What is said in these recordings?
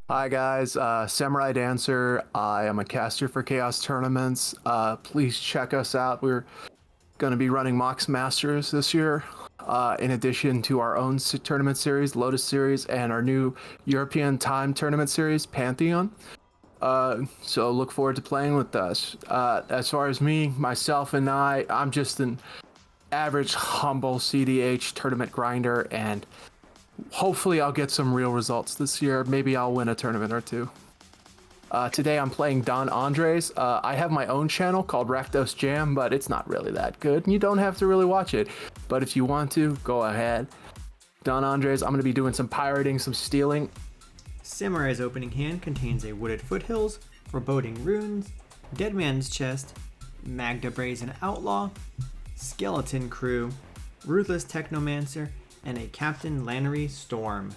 Hi guys, Samuraidancer. I am a caster for Chaos Tournaments. Please check us out. We're going to be running Mox Masters this year, in addition to our own tournament series, Lotus Series, and our new European Time Tournament Series, Pantheon. So look forward to playing with us. As far as me, myself, and I'm just an average, humble cEDH tournament grinder, and hopefully I'll get some real results this year. Maybe I'll win a tournament or two. Today I'm playing Don Andres. I have my own channel called Rakdos Jam, but it's not really that good. You don't have to really watch it. But if you want to, go ahead. Don Andres, I'm going to be doing some pirating, some stealing. Samurai's opening hand contains a Wooded Foothills, Foreboding Runes, Dead Man's Chest, Magda Brazen Outlaw, Skeleton Crew, Ruthless Technomancer, and a Captain Lannery Storm.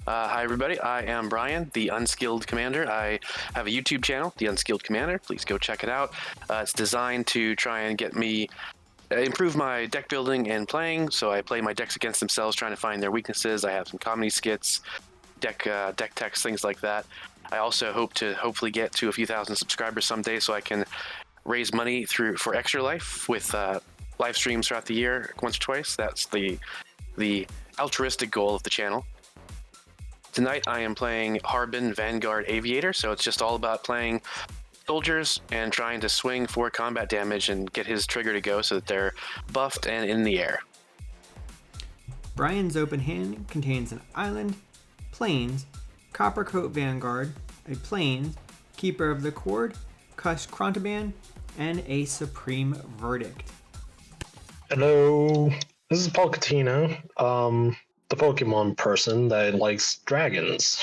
Hi everybody, I am Brian, the Unskilled Commander. I have a YouTube channel, The Unskilled Commander. Please go check it out. It's designed to try and get me improve my deck building and playing. So I play my decks against themselves, trying to find their weaknesses. I have some comedy skits, deck text, things like that. I also hope to hopefully get to a few thousand subscribers someday, so I can raise money for Extra Life with live streams throughout the year, once or twice. That's the altruistic goal of the channel. Tonight I am playing Harbin Vanguard Aviator, so it's just all about playing soldiers and trying to swing for combat damage and get his trigger to go so that they're buffed and in the air. Brian's open hand contains an island, plains, Coppercoat Vanguard, a plains, Keeper of the Cord, Kush Krontaban, and a Supreme Verdict. Hello, this is Paul Catino, the Pokemon person that likes dragons.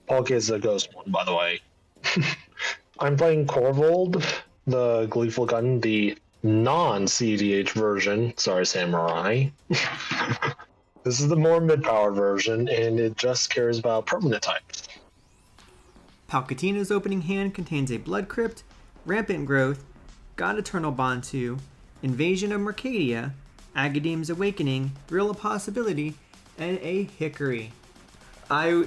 Paul is a ghost one, by the way. I'm playing Korvold, the Gleeful Glutton, the non-cEDH version. Sorry, Samurai. This is the more mid-power version, and it just cares about permanent types. Palkatina's opening hand contains a Blood Crypt, Rampant Growth, God Eternal Bond 2, Invasion of Mercadia, Agadeem's Awakening, Thrill of Possibility, and a Hickory. I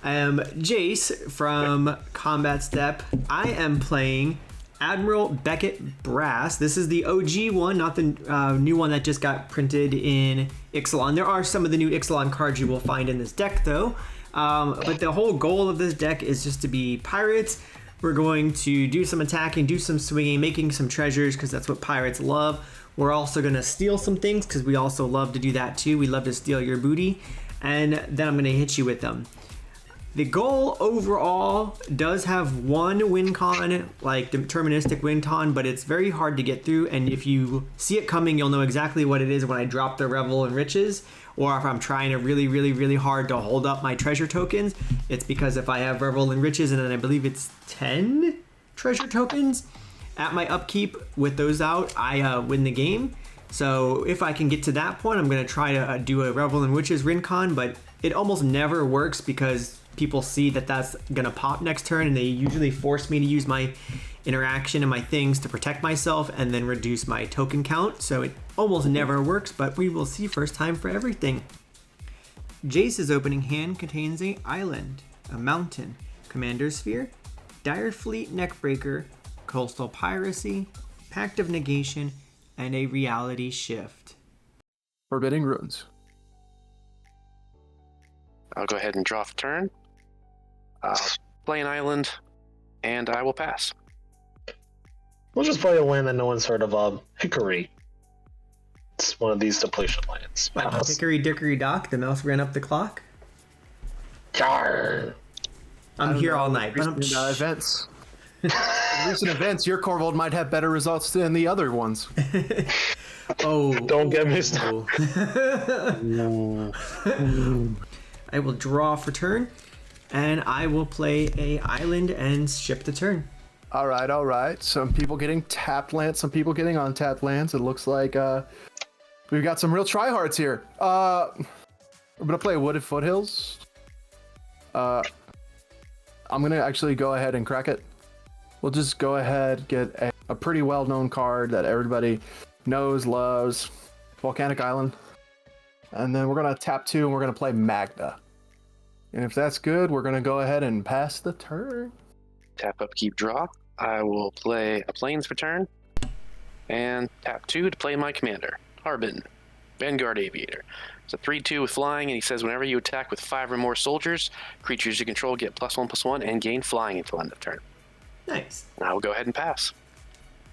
am Jace from Combat Step. I am playing Admiral Beckett Brass. This is the OG one, not the new one that just got printed in Ixalan. There are some of the new Ixalan cards you will find in this deck, though. But the whole goal of this deck is just to be pirates. We're going to do some attacking, do some swinging, making some treasures, because that's what pirates love. We're also going to steal some things, because we also love to do that too. We love to steal your booty. And then I'm going to hit you with them. The goal overall does have one win con, like deterministic win con, but it's very hard to get through. And if you see it coming, you'll know exactly what it is when I drop the Revel and Riches, or if I'm trying to really hard to hold up my treasure tokens. It's because if I have Revel and Riches, and then I believe it's 10 treasure tokens at my upkeep, with those out, I win the game. So if I can get to that point, I'm going to try to do a Revel and Riches win con, but it almost never works because people see that that's gonna pop next turn, and they usually force me to use my interaction and my things to protect myself and then reduce my token count. So it almost never works, but we will see first time for everything. Jace's opening hand contains a island, a mountain, Commander Sphere, Dire Fleet Neckbreaker, Coastal Piracy, Pact of Negation, and a Reality Shift. Forbidding Runes. I'll go ahead and draw for turn. I'll play an island, and I will pass. We'll just play a land that no one's heard of, Hickory. It's one of these depletion lands. Hickory Dickory Dock, the mouse ran up the clock. Yarr. I'm here all night. Recent events. Recent events, your Korvold might have better results than the other ones. Don't get me started. I will draw for turn, and I will play a island and ship the turn. All right. Some people getting tapped lands, some people getting untapped lands. It looks like we've got some real tryhards here. I'm gonna play Wooded Foothills. I'm gonna actually go ahead and crack it. We'll just go ahead, get a pretty well-known card that everybody knows, loves, Volcanic Island. And then we're gonna tap 2 and we're gonna play Magda. And if that's good, we're going to go ahead and pass the turn. Tap up, keep draw. I will play a planes for turn. And tap 2 to play my commander, Harbin Vanguard Aviator. It's a 3/2 with flying, and he says whenever you attack with 5 or more soldiers, creatures you control get +1/+1 and gain flying until end of turn. Nice. I will go ahead and pass.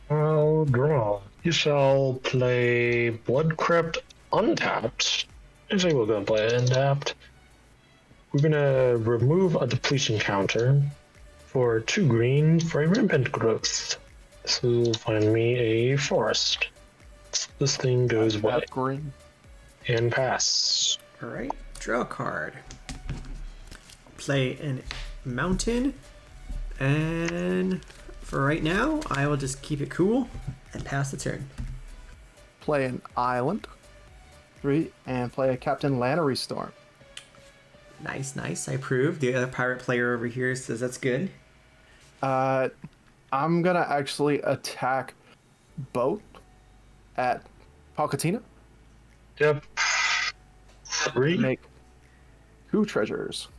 I'll draw. You shall play Blood Crypt untapped. Actually, we're going to play it untapped. We're going to remove a depletion counter for 2 green for a rampant growth. So you'll find me a forest. This thing goes away Green. and pass. All right. Draw a card. Play an mountain. And for right now, I will just keep it cool and pass the turn. Play an island. 3, and play a Captain Lannery Storm. Nice, nice. I approve. The other pirate player over here says that's good. I'm going to actually attack both at Palkatina. Yep. 3. Make 2 treasures.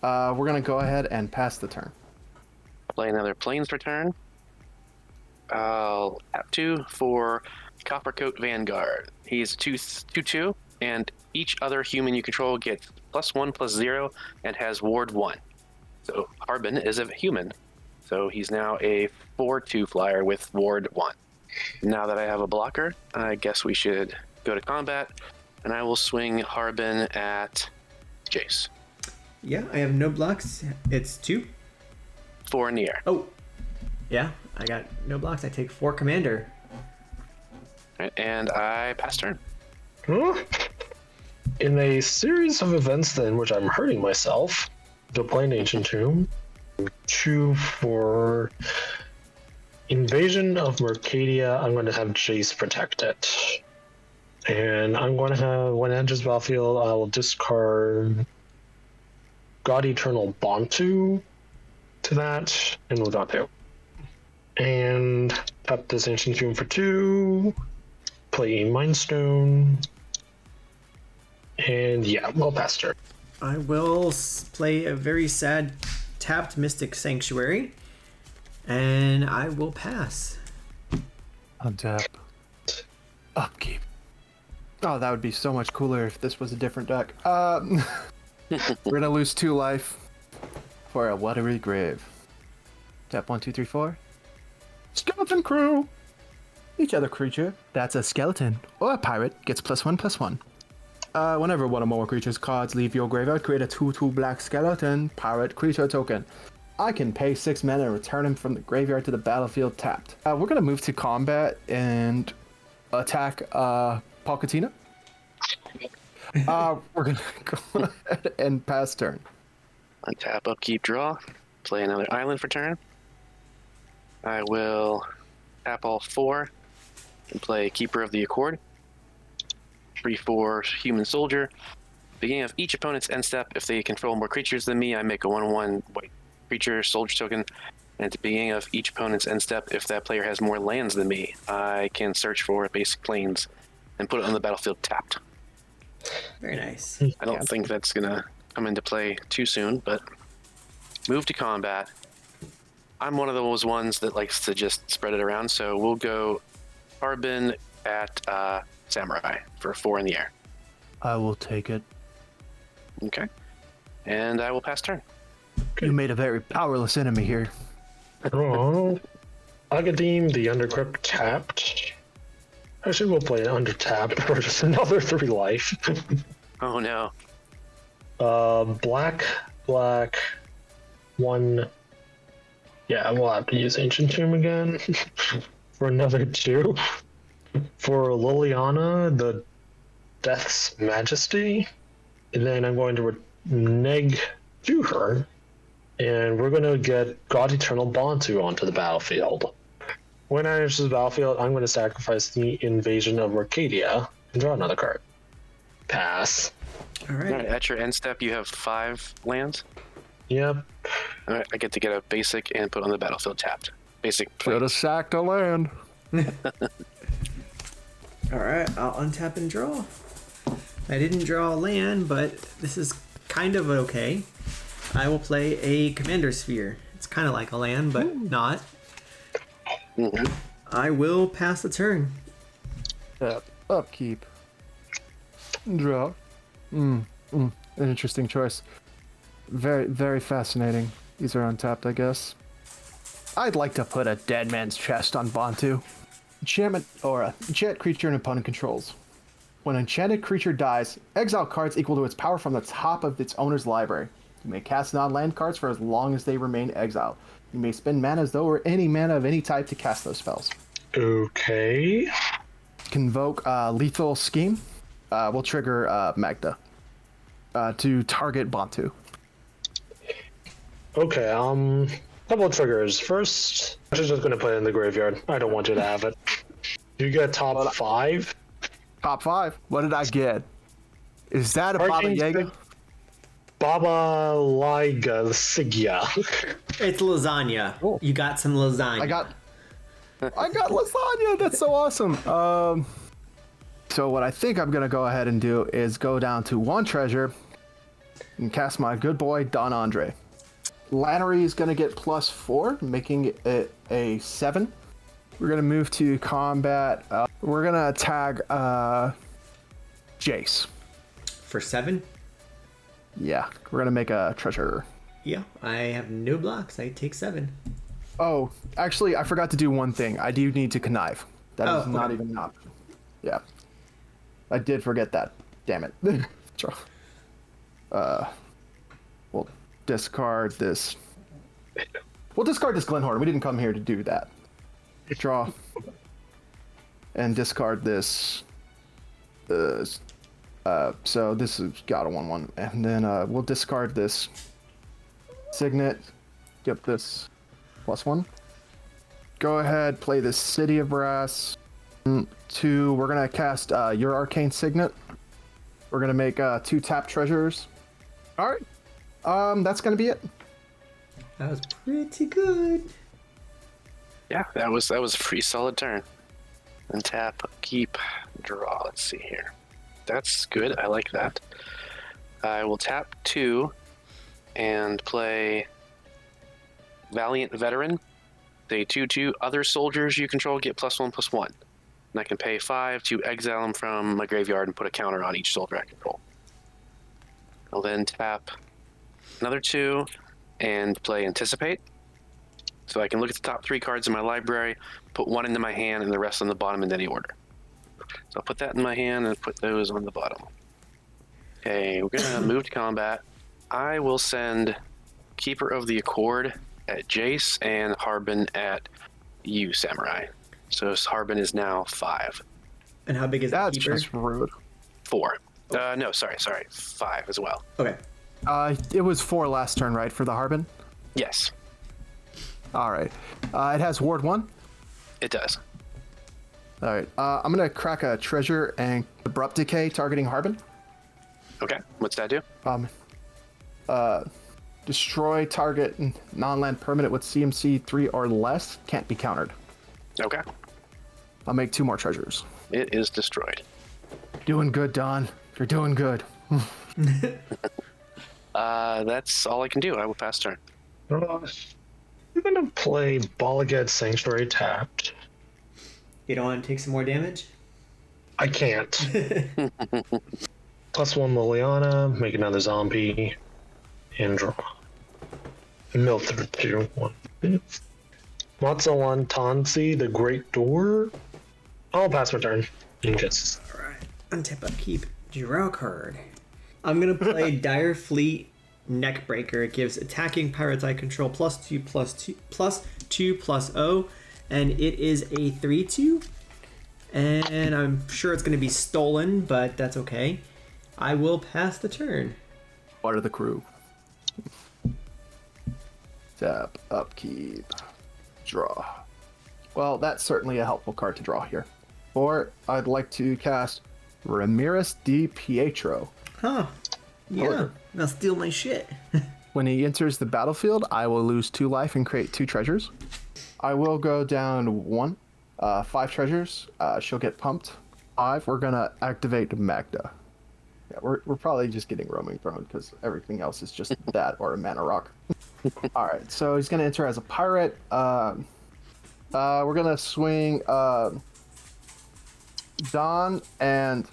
We're going to go ahead and pass the turn. Play another planes for turn. I'll tap 2 for Coppercoat Vanguard. He's 2/2, and each other human you control gets +1/+0 and has ward 1. So Harbin is a human. So he's now a 4/2 flyer with ward 1. Now that I have a blocker, I guess we should go to combat, and I will swing Harbin at Jace. Yeah, I have no blocks. It's 2. 4 in the air. Oh, yeah, I got no blocks. I take 4 commander. Right, and I pass turn. Huh? In a series of events then, which I'm hurting myself, to play an Ancient Tomb. 2 for Invasion of Mercadia. I'm going to have Jace protect it. And I'm going to have, when it enters battlefield, I will discard God Eternal Bantu to that, and we'll draw 2. And tap this Ancient Tomb for 2. Play a Mind Stone. And yeah, we'll pass turn. I will play a very sad tapped Mystic Sanctuary, and I will pass. Untap. Upkeep. Oh, that would be so much cooler if this was a different deck. We're gonna lose 2 life for a watery grave. Tap 1, 2, 3, 4. Skeleton crew! Each other creature that's a skeleton or a pirate gets +1/+1. Whenever one or more creatures' cards leave your graveyard, create a 2/2 black skeleton pirate creature token. I can pay 6 mana and return him from the graveyard to the battlefield tapped. We're gonna move to combat and attack Palkatina. We're gonna go ahead and pass turn. Untap, upkeep, draw. Play another island for turn. I will tap all 4 and play Keeper of the Accord. 3/4 human soldier. Beginning of each opponent's end step, if they control more creatures than me, I make a 1/1 white creature soldier token. And at the beginning of each opponent's end step, if that player has more lands than me, I can search for basic planes and put it on the battlefield tapped. Very nice. I don't think that's gonna come into play too soon, but move to combat. I'm one of those ones that likes to just spread it around, so we'll go Harbin at Samurai for 4 in the air. I will take it. Okay. And I will pass turn. You made a very powerless enemy here. Oh, Agadim the Undercrypt tapped. Actually, we'll play it under tapped for just another 3 life. Oh no. Black, 1. Yeah, we'll have to use Ancient Tomb again for another 2. For Liliana, the Death's Majesty. And then I'm going to neg to her. And we're going to get God Eternal Bantu onto the battlefield. When I enter the battlefield, I'm going to sacrifice the Invasion of Mercadia and draw another card. Pass. All All right. right, at your end step, you have 5 lands. Yep. All right, I get to get a basic and put on the battlefield tapped. Basic. Should have sacked a land. All right, I'll untap and draw. I didn't draw a land, but this is kind of okay. I will play a Commander Sphere. It's kind of like a land, but not. Mhm. I will pass the turn. Upkeep. Draw. An interesting choice. Very, very fascinating. These are untapped, I guess. I'd like to put a Dead Man's Chest on Bantu. Enchantment aura. Enchant creature an opponent controls. When an enchanted creature dies, exile cards equal to its power from the top of its owner's library. You may cast non-land cards for as long as they remain exiled. You may spend mana as though or any mana of any type to cast those spells. Okay. Convoke Lethal Scheme. Will trigger Magda to target Bantu. Okay, couple of triggers. First, I'm just gonna put it in the graveyard. I don't want you to have it. You get top 5. Top 5. What did I get? Is that a Baba Arcane Yaga? Baba Liga Sigya. It's lasagna. Cool. You got some lasagna. I got lasagna. That's so awesome. So what I think I'm gonna go ahead and do is go down to 1 treasure and cast my good boy Don Andres. Lannery is gonna get +4, making it a 7. We're gonna move to combat. We're gonna tag Jace. For 7? Yeah, we're gonna make a treasure. Yeah, I have no blocks. I take 7. Oh, actually, I forgot to do one thing. I do need to connive. That is not okay. even an option. Yeah, I did forget that. Damn it. We'll discard this. We'll discard this Glenhorn. We didn't come here to do that. Draw. And discard this. So this has got a 1/1. And then we'll discard this Signet. Get this +1. Go ahead, play this City of Brass. 2, we're going to cast your Arcane Signet. We're going to make 2 tap treasures. All right. That's going to be it. That was pretty good. Yeah, that was a pretty solid turn. And tap, keep, draw. Let's see here. That's good. I like that. I will tap 2 and play Valiant Veteran. They 2/2 other soldiers you control get +1/+1. And I can pay 5 to exile them from my graveyard and put a counter on each soldier I control. I'll then tap another 2 and play Anticipate. So I can look at the top 3 cards in my library, put 1 into my hand, and the rest on the bottom in any order. So I'll put that in my hand and put those on the bottom. Okay, we're gonna move to combat. I will send Keeper of the Accord at Jace and Harbin at you, Samurai. So Harbin is now 5. And how big is that That's keeper? just rude. 4. No, sorry. 5 as well. Okay. It was 4 last turn, right, for the Harbin? Yes, All right. It has Ward 1. it does. All right. I'm going to crack a treasure and Abrupt Decay targeting Harbin. Okay, what's that do? Destroy target non-land permanent with CMC 3 or less. Can't be countered. Okay, I'll make 2 more treasures. it is destroyed. Doing good, Don. You're doing good. That's all I can do. I will pass turn. I'm gonna play Balaget Sanctuary tapped. You don't want to take some more damage? I can't. +1 Liliana, make another zombie, and draw. And mill through 2. 1. Matsuan Tansi, the Great Door. I'll pass my turn. Yes. Alright. Untap upkeep. Draw card. I'm going to play Dire Fleet Neckbreaker. It gives attacking pirates I control +2/+0, and it is a 3/2. And I'm sure it's going to be stolen, but that's okay. I will pass the turn. Water the crew. Tap, upkeep, draw. Well, that's certainly a helpful card to draw here. Or I'd like to cast Ramirez Di Pietro. Huh. Yeah. Order. Now steal my shit. When he enters the battlefield, I will lose 2 life and create 2 treasures. I will go down 1. 5 treasures. She'll get pumped. 5. We're gonna activate Magda. Yeah, we're probably just getting roaming throne because everything else is just that or a mana rock. All right, so he's gonna enter as a pirate. We're gonna swing Don and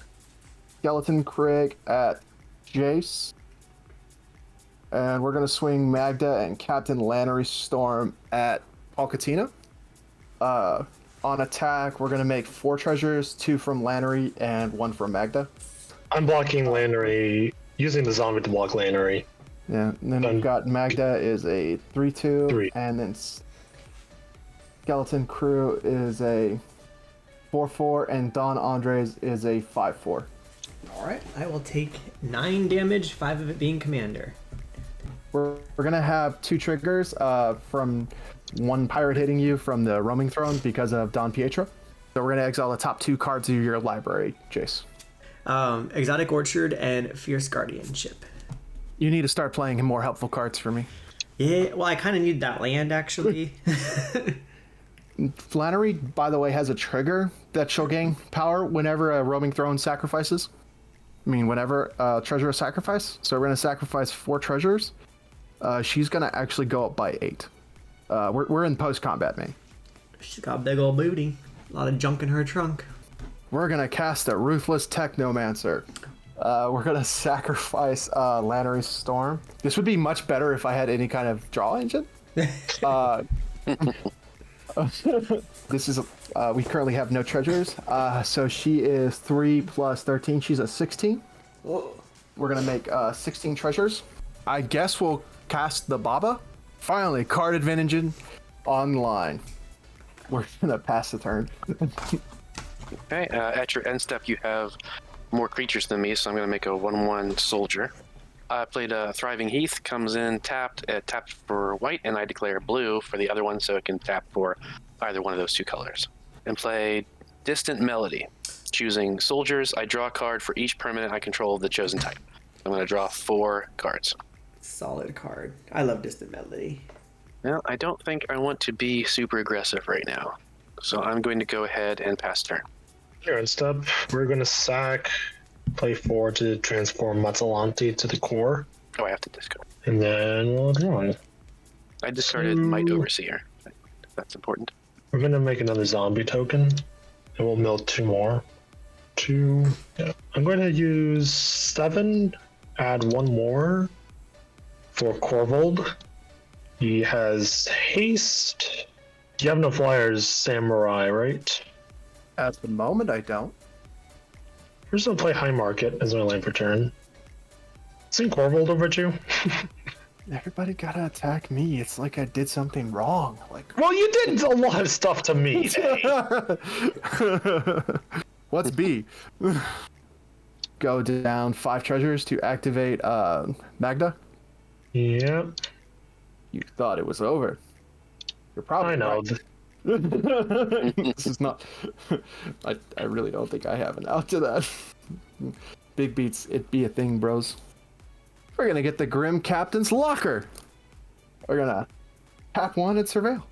Skeleton Craig at Jace, and we're gonna swing Magda and Captain Lannery Storm at Palkatina. On attack, we're gonna make 4 treasures, 2 from Lannery and 1 from Magda. I'm blocking Lannery, using the zombie to block Lannery. Yeah, and then we've got Magda is a 3/2, 3. and then Skeleton Crew is a 4/4, and Don Andres is a 5/4. All right, I will take 9 damage, 5 of it being commander. We're gonna have 2 triggers from 1 pirate hitting you from the roaming throne because of Don Pietro. So we're gonna exile the top 2 cards of your library, Jace. Exotic Orchard and Fierce Guardianship. You need to start playing more helpful cards for me. Yeah, well, I kind of need that land actually. Flannery, by the way, has a trigger that she'll gain power whenever a roaming throne sacrifices. I mean, whenever a treasure is sacrificed. So we're gonna sacrifice 4 treasures. She's gonna actually go up by 8. We're in post-combat, man. She's got a big old booty. A lot of junk in her trunk. We're gonna cast a Ruthless Technomancer. We're gonna sacrifice Lannery Storm. This would be much better if I had any kind of draw engine. This is we currently have no treasures. So she is 3 plus 13. She's a 16. Whoa. We're gonna make 16 treasures. I guess we'll cast the Baba. Finally, card advantage online. We're gonna pass the turn. Okay, at your end step, you have more creatures than me, so I'm going to make a 1/1 soldier. I played a Thriving Heath, comes in tapped, tapped for white, and I declare blue for the other one, so it can tap for either one of those 2 colors. And play Distant Melody. Choosing soldiers, I draw a card for each permanent I control of the chosen type. I'm going to draw 4 cards. Solid card. I love Distant Melody. Now, I don't think I want to be super aggressive right now, so I'm going to go ahead and pass turn. Here in step, we're going to sack, play 4 to transform Mazzalante to the core, Oh, I have to discard. and then we'll draw it. I discarded Might Overseer. That's important. We're going to make another zombie token, and we'll mill 2 more. 2. Yeah. I'm going to use 7, add 1 more for Korvold. He has haste. You have no flyers, Samurai, right? At the moment, I don't. We're just gonna play High Market as my lane for turn. Isn't Korvold over at you? Everybody gotta attack me. It's like I did something wrong. Like, Well, you did a lot of stuff to me today. what's B? Go down 5 treasures to activate Magda. Yep. You thought it was over. You're probably I know. right. This is not. I really don't think I have an out to that. Big beats, it be a thing, bros. We're gonna get the Grim Captain's Locker. We're gonna tap 1 and surveil.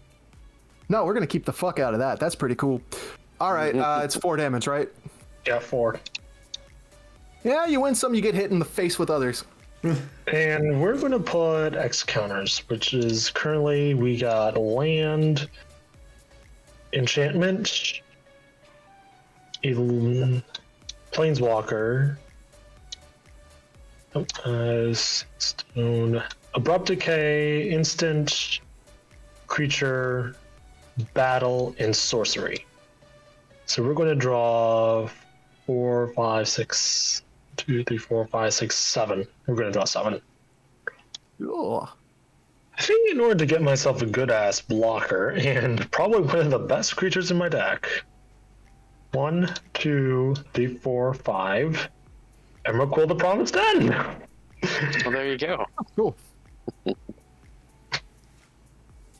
No, we're gonna keep the fuck out of that. That's pretty cool. All right, it's 4 damage, right? Yeah, 4. Yeah, you win some, you get hit in the face with others. And we're gonna put X counters, which is currently we got land, enchantment, planeswalker, stone, abrupt decay, instant, creature, battle, and sorcery. So we're going to draw 4, 5, 6, 2, 3, 4, 5, 6, 7. We're going to draw 7. Ugh. I think in order to get myself a good ass blocker and probably one of the best creatures in my deck. 1, 2, 3, 4, 5. Emrakul the Promised End. Well, there you go. Cool. I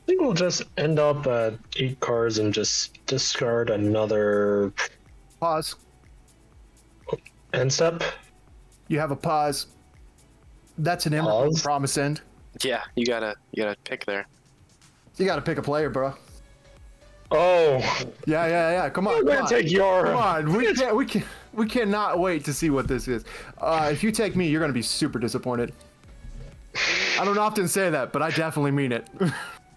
think we'll just end up at 8 cards and just discard another Pause. end step. You have a pause. That's an Emrakul Pause? Promise End. Yeah, you gotta pick there. You gotta pick a player, bro. Oh, Yeah. Come on. I'm gonna take your. Come on. We cannot wait to see what this is. If you take me, you're gonna be super disappointed. I don't often say that, but I definitely mean it.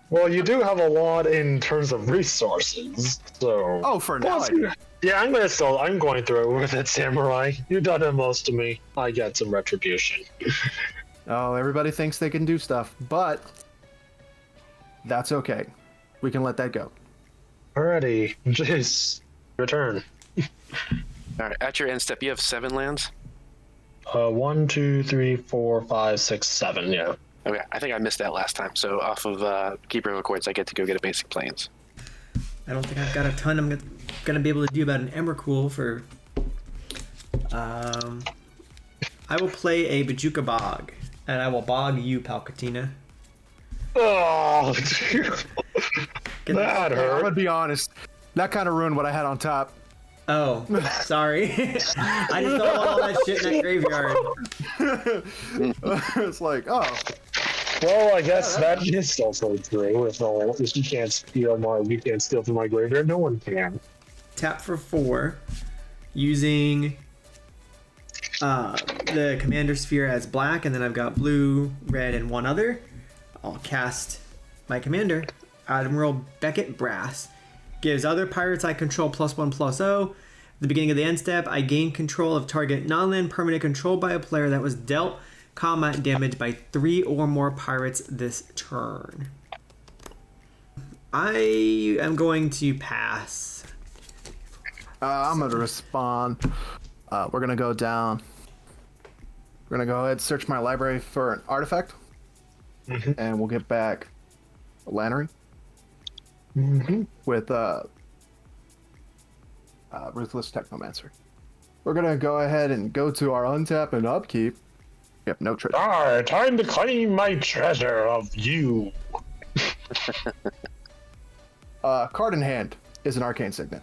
Well, you do have a lot in terms of resources, so. Oh, for now. Yeah, I'm going through it with it, Samurai. You've done the most to me. I get some retribution. Oh, everybody thinks they can do stuff, but that's okay. We can let that go. Alrighty, Jace, your turn. All right, at your end step, you have 7 lands. 1, 2, 3, 4, 5, 6, 7. Yeah. Okay, I think I missed that last time. So off of Keeper of Accords, I get to go get a basic planes. I don't think I've got a ton I'm gonna be able to do about an Emrakul for. I will play a Bajuka Bog, and I will bog you, Palkatina. Oh, that I'm hurt. gonna be honest. That kind of ruined what I had on top. Oh, sorry. I just don't want all that shit in that graveyard. It's like, oh. Well, I guess that is also true. If you can't steal from my graveyard, no one can. Tap for 4, using the Commander Sphere as black, and then I've got blue, red, and one other. I'll cast my commander, Admiral Beckett Brass. Gives other pirates I control +1/+0. At the beginning of the end step, I gain control of target non-land permanent controlled by a player that was dealt combat damage by 3 or more pirates this turn. I am going to pass. I'm gonna respond. We're gonna go down. We're gonna go ahead and search my library for an artifact, and we'll get back a Lannery with Ruthless Technomancer. We're gonna go ahead and go to our untap and upkeep. Yep, no treasure. Time to claim my treasure of you. Card in hand is an arcane signet.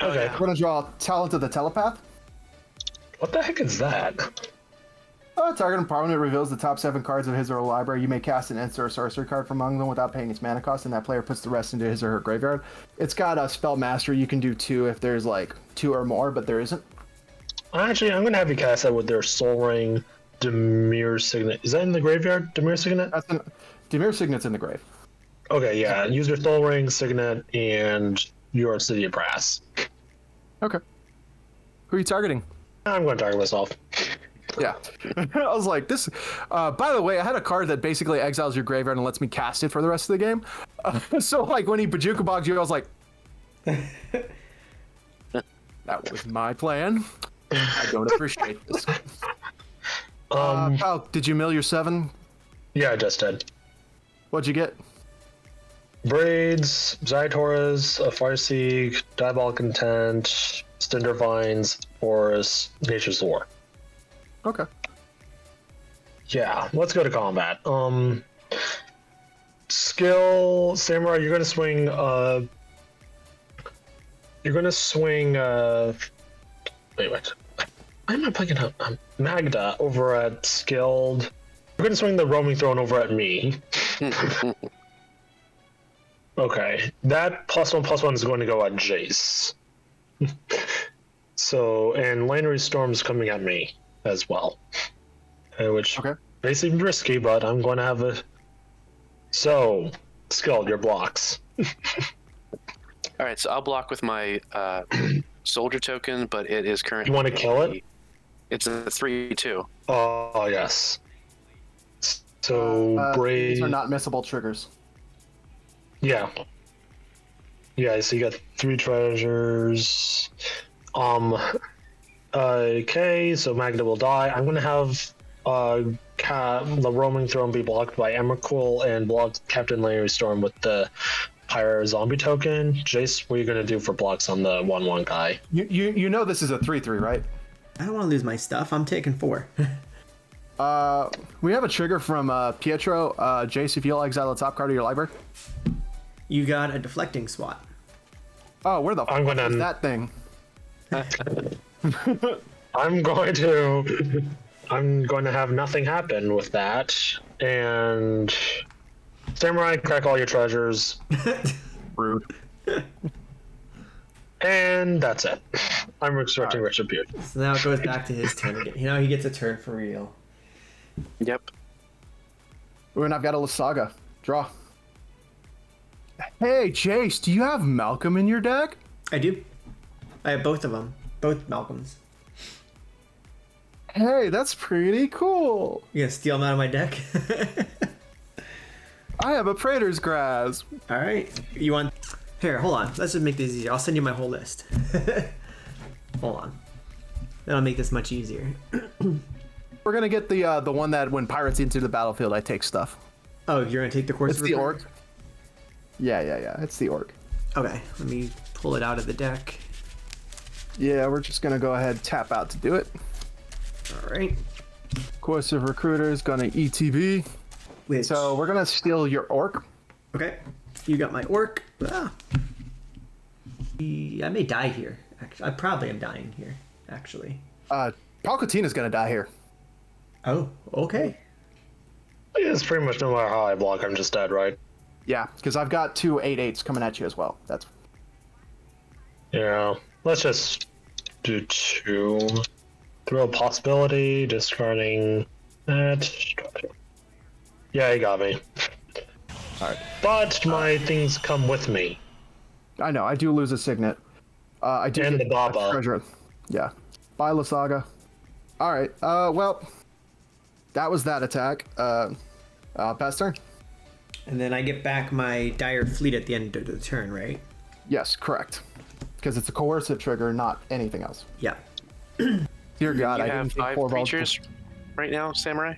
Okay. We're gonna draw Talent of the Telepath. What the heck is that? Target opponent reveals the top 7 cards of his or her library. You may cast an instant or sorcery card from among them without paying its mana cost, and that player puts the rest into his or her graveyard. It's got a spell mastery. You can do 2 if there's like 2 or more, but there isn't. Actually, I'm gonna have you cast that with their Soul Ring Dimir Signet. Is that in the graveyard? Dimir Signet? Dimir Signet's in the grave. Okay, yeah. Use your Soul Ring Signet and your City of Brass. Okay. Who are you targeting? I'm going to target myself. Yeah. I was like, this. By the way, I had a card that basically exiles your graveyard and lets me cast it for the rest of the game. So, like, when he Bajuka Bogged you, I was like, that was my plan. I don't appreciate this. Pal, did you mill your 7? Yeah, I just did. What'd you get? Braids, Zytoras, a Farseek, Diabolic Intent, Cinder Vines, Forest, Nature's War. Okay. Yeah, let's go to combat. Skill, Samurai, you're gonna swing, wait. I'm not picking up Magda over at Skilled. You're gonna swing the Roaming Throne over at me. Okay, that +1/+1 is going to go at Jace. So, and Lannery Storm's coming at me as well. Which may seem risky, but I'm going to have a... So, Skilled, your blocks. All right, so I'll block with my soldier token, but it is currently... You want to kill it? It's a 3/2. Oh, yes. So, Brave... These are not missable triggers. Yeah. Yeah, so you got 3 treasures. Okay, so Magda will die. I'm gonna have the Roaming Throne be blocked by Emrakul and block Captain Lannery Storm with the Pyre Zombie token. Jace, what are you gonna do for blocks on the 1/1 guy? You know this is a 3/3, right? I don't want to lose my stuff. I'm taking 4. We have a trigger from Pietro. Jace, if you'll exile the top card of your library. You got a deflecting swat. Oh, where the fuck is that thing? I'm going to have nothing happen with that, and Samurai, crack all your treasures. Rude. And that's it. I'm expecting retribution. So now it goes back to his turn again. You know, he gets a turn for real. Yep. And I've got a Lasaga. Draw. Hey, Jace, do you have Malcolm in your deck? I do. I have both of them. Both Malcolms. Hey, that's pretty cool. You gonna steal them out of my deck? I have a Praetor's Grasp. All right. You want? Here, hold on. Let's just make this easier. I'll send you my whole list. Hold on. That'll make this much easier. We're gonna get the one that when pirates enter the battlefield, I take stuff. Oh, you're gonna take the course. It's the orc. Yeah. It's the orc. Okay, let me pull it out of the deck. Yeah, we're just gonna go ahead tap out to do it. All right. Coercive Recruiter is gonna ETB. Which... So we're gonna steal your orc. Okay. You got my orc. Ah. I may die here. Actually, I probably am dying here. Actually. Palpatina's gonna die here. Oh, okay. It's pretty much no matter how I block, I'm just dead, right? Yeah, because I've got 2 8/8s coming at you as well. That's. Yeah. Let's just do 2. Throw a possibility, discarding that. Yeah, he got me. Alright. But my things come with me. I know, I do lose a signet. I do And get the Baba. treasure. Yeah. Bye, Lasaga. Alright, well, that was that attack. Pass turn? And then I get back my dire fleet at the end of the turn, right? Yes, correct. Because it's a coercive trigger, not anything else. Yeah. Dear God, You I have didn't think 5 Korvold- creatures right now, Samurai?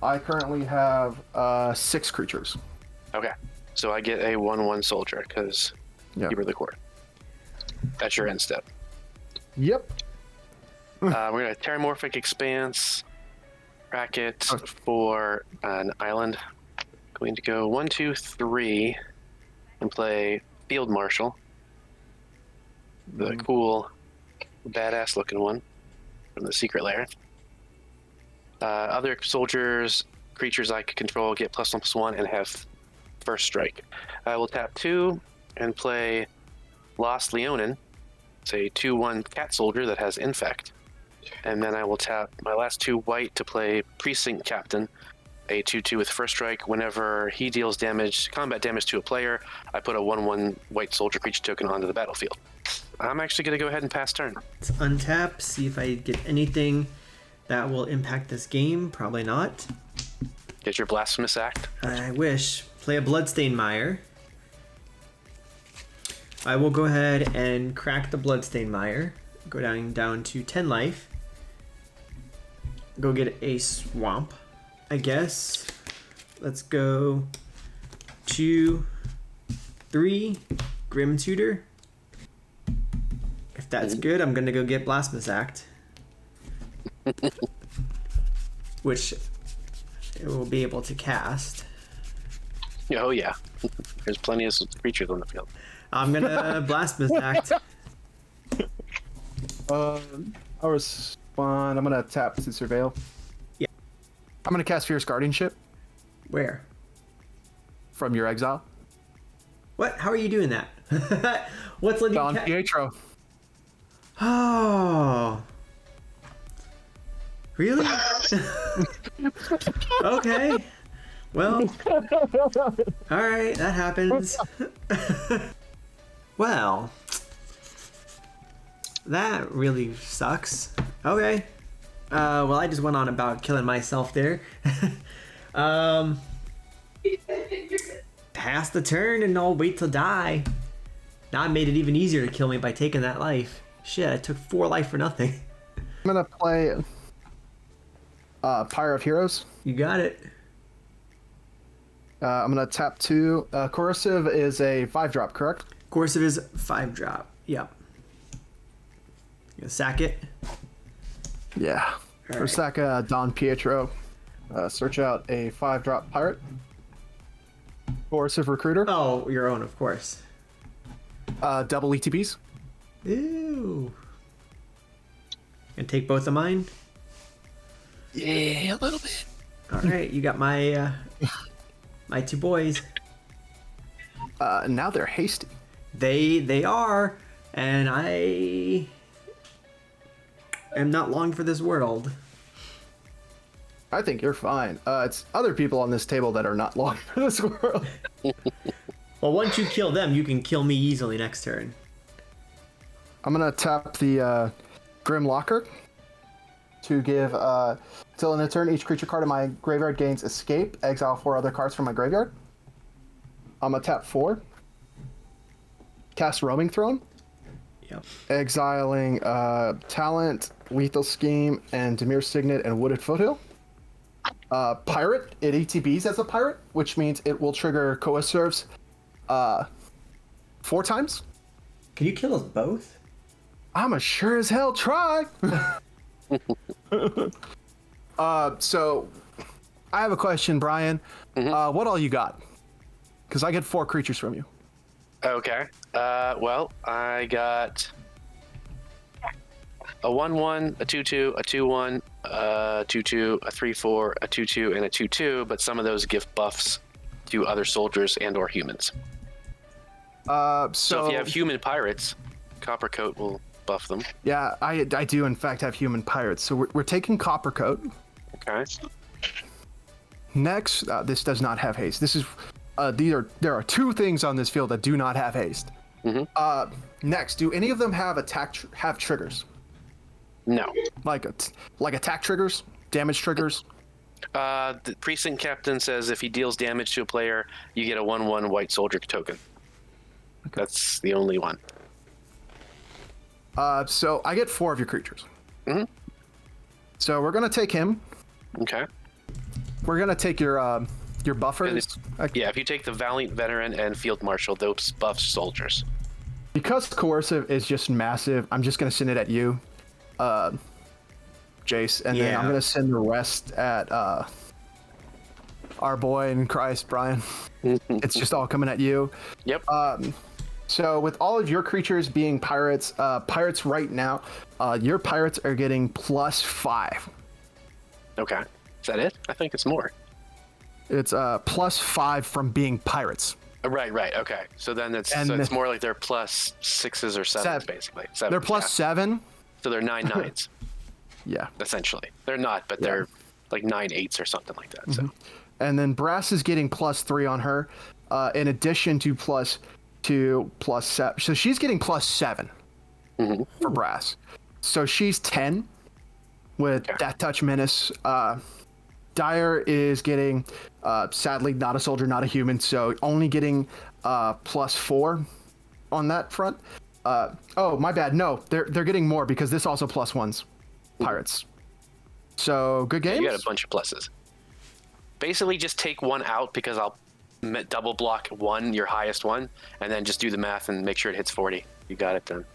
I currently have 6 creatures. Okay. So I get a 1/1 soldier because Yeah. you were the core. That's your end step. Yep. We're going to Terramorphic Expanse bracket for an island. Going to go 1, 2, 3 and play Field Marshal. The cool, badass looking one from the secret lair. Other soldiers, creatures I can control get +1/+1 and have first strike. I will tap 2 and play Lost Leonin. It's a 2/1 cat soldier that has infect. And then I will tap my last 2 white to play Precinct Captain, a 2/2 with first strike. Whenever he deals combat damage to a player, I put a 1/1 white soldier creature token onto the battlefield. I'm actually going to go ahead and pass turn. Let's untap, see if I get anything that will impact this game. Probably not. Get your Blasphemous Act. I wish. Play a Bloodstained Mire. I will go ahead and crack the Bloodstained Mire. Go down to 10 life. Go get a Swamp, I guess. Let's go 2, 3, Grim Tutor. If that's good, I'm gonna go get Blasphemous Act. Which it will be able to cast. Oh yeah, there's plenty of creatures on the field. I'm gonna Blasphemous Act. I'll respond. I'm gonna tap to surveil. Yeah. I'm gonna cast Fierce Guardianship Where? from your exile. What? How are you doing that? What's letting Don you Pietro. Oh. Really? Okay. Well. Alright, that happens. Well. That really sucks. Okay. Well, I just went on about killing myself there. Pass the turn and I'll wait to die. Now I made it even easier to kill me by taking that life. Shit, I took 4 life for nothing. I'm gonna play Pyre of Heroes. You got it. I'm gonna tap 2. Coercive is a 5-drop, correct? Coercive is 5-drop. Yep. You gonna sack it? Yeah. All For sack Don Pietro, search out a 5-drop pirate. Coercive Recruiter. Oh, your own, of course. Double ETBs. Ew. Gonna take both of mine? Yeah, a little bit. Alright, you got my my 2 boys. Now they're hasty. They are, and I am not long for this world. I think you're fine. It's other people on this table that are not long for this world. Well, once you kill them, you can kill me easily next turn. I'm gonna tap the Grim Locker to give till in a turn each creature card in my graveyard gains escape. Exile 4 other cards from my graveyard. I'm gonna tap 4. Cast Roaming Throne. Yep. Exiling Talent, Lethal Scheme, and Demir Signet and Wooded Foothill. Pirate. It ETBs as a pirate, which means it will trigger Coercerves 4 times. Can you kill us both? I'm a sure as hell try. So I have a question, Brian. What all you got? Because I get 4 creatures from you. Okay. Well, I got a 1/1, a 2/2, a 2/1, a 2/2, a 3/4, a 2/2, and a 2/2. But some of those give buffs to other soldiers and/or humans. So if you have human pirates, Copper Coat will buff them. Yeah, I do in fact have human pirates. So we're taking Copper Coat. Okay. Next, this does not have haste. This is there are 2 things on this field that do not have haste. Next, do any of them have have triggers? No. Like attack triggers, damage triggers? The precinct captain says if he deals damage to a player, you get a 1/1 white soldier token. Okay. That's the only one. So I get 4 of your creatures. So we're gonna take him. Okay. We're gonna take your buffers. Yeah, if you take the Valiant Veteran and Field Marshal, those buff soldiers. Because Coercive is just massive, I'm just gonna send it at you, Jace, and then I'm gonna send the rest at our boy in Christ, Brian. It's just all coming at you. Yep. So with all of your creatures being pirates, pirates right now, your pirates are getting +5. Okay. Is that it? I think it's more. It's +5 from being pirates. Right. Okay. So then it's more like they're +6s or 7s, basically. 7s, they're +7. So they're 9/9s. Yeah. Essentially. They're not, but they're like 9/8s or something like that. So. And then Brass is getting +3 on her, in addition to +2, +7. So she's getting +7 for Brass. So she's 10 with Death Touch Menace. Dyer is getting, sadly, not a soldier, not a human, so only getting +4 on that front. Oh, my bad. No, they're getting more because this also +1s pirates. So good games. You got a bunch of pluses. Basically, just take one out because I'll double block one, your highest one, and then just do the math and make sure it hits 40. You got it then.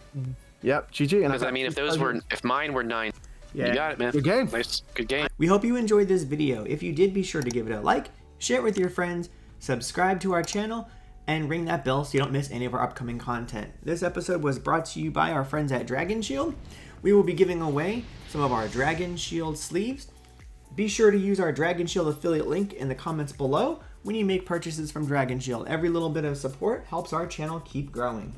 Yep, GG. Because I mean, if mine were 9. Yeah. You got it, man. Good game. Nice. Good game. We hope you enjoyed this video. If you did, be sure to give it a like, share it with your friends, subscribe to our channel, and ring that bell so you don't miss any of our upcoming content. This episode was brought to you by our friends at Dragon Shield. We will be giving away some of our Dragon Shield sleeves. Be sure to use our Dragon Shield affiliate link in the comments below when you make purchases from Dragon Shield. Every little bit of support helps our channel keep growing.